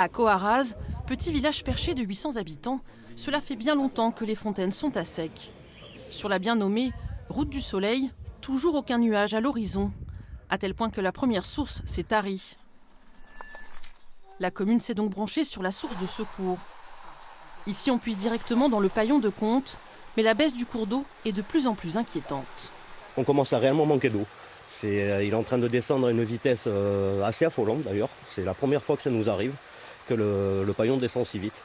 À Coharaz, petit village perché de 800 habitants, cela fait bien longtemps que les fontaines sont à sec. Sur la bien nommée Route du Soleil, toujours aucun nuage à l'horizon, à tel point que la première source s'est tarie. La commune s'est donc branchée sur la source de secours. Ici, on puise directement dans le paillon de Contes, mais la baisse du cours d'eau est de plus en plus inquiétante. On commence à réellement manquer d'eau. Il est en train de descendre à une vitesse assez affolante d'ailleurs. C'est la première fois que ça nous arrive, que le paillon descend si vite.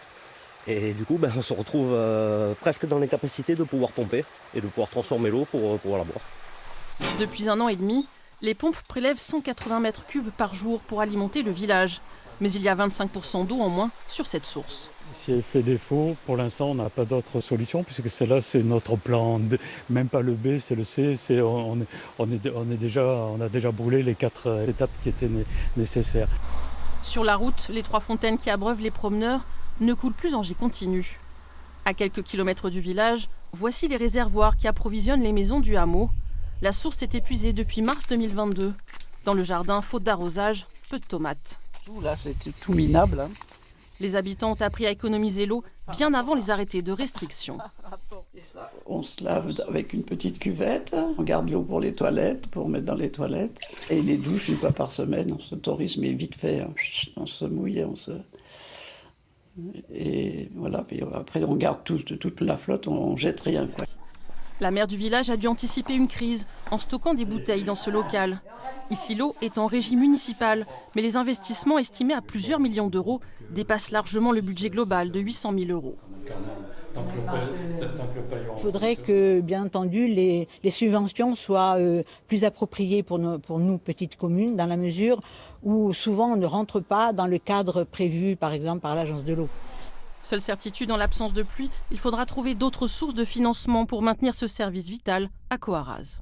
Et du coup, on se retrouve presque dans les capacités de pouvoir pomper et de pouvoir transformer l'eau pour pouvoir la boire. Depuis 1 an et demi, les pompes prélèvent 180 mètres cubes par jour pour alimenter le village. Mais il y a 25% d'eau en moins sur cette source. Si elle fait défaut, pour l'instant, on n'a pas d'autre solution, puisque celle-là, c'est notre plan D. Même pas le B, c'est le C. On a déjà brûlé les 4 étapes qui étaient nécessaires. Sur la route, les 3 fontaines qui abreuvent les promeneurs ne coulent plus en jet continu. À quelques kilomètres du village, voici les réservoirs qui approvisionnent les maisons du hameau. La source s'est épuisée depuis mars 2022. Dans le jardin, faute d'arrosage, peu de tomates. Là, c'était tout minable. Hein. Les habitants ont appris à économiser l'eau bien avant les arrêtés de restriction. On se lave avec une petite cuvette, on garde l'eau pour les toilettes, pour mettre dans les toilettes. Et les douches, 1 fois par semaine, on s'autorise, mais vite fait, hein. On se mouille, Et voilà, puis après on garde toute la flotte, on jette rien, quoi. La maire du village a dû anticiper une crise en stockant des bouteilles dans ce local. Ici, l'eau est en régie municipale, mais les investissements estimés à plusieurs millions d'euros dépassent largement le budget global de 800 000 euros. Il faudrait que, bien entendu, les subventions soient plus appropriées pour nous, petites communes, dans la mesure où souvent on ne rentre pas dans le cadre prévu, par exemple, par l'agence de l'eau. Seule certitude, en l'absence de pluie, il faudra trouver d'autres sources de financement pour maintenir ce service vital à Coharaz.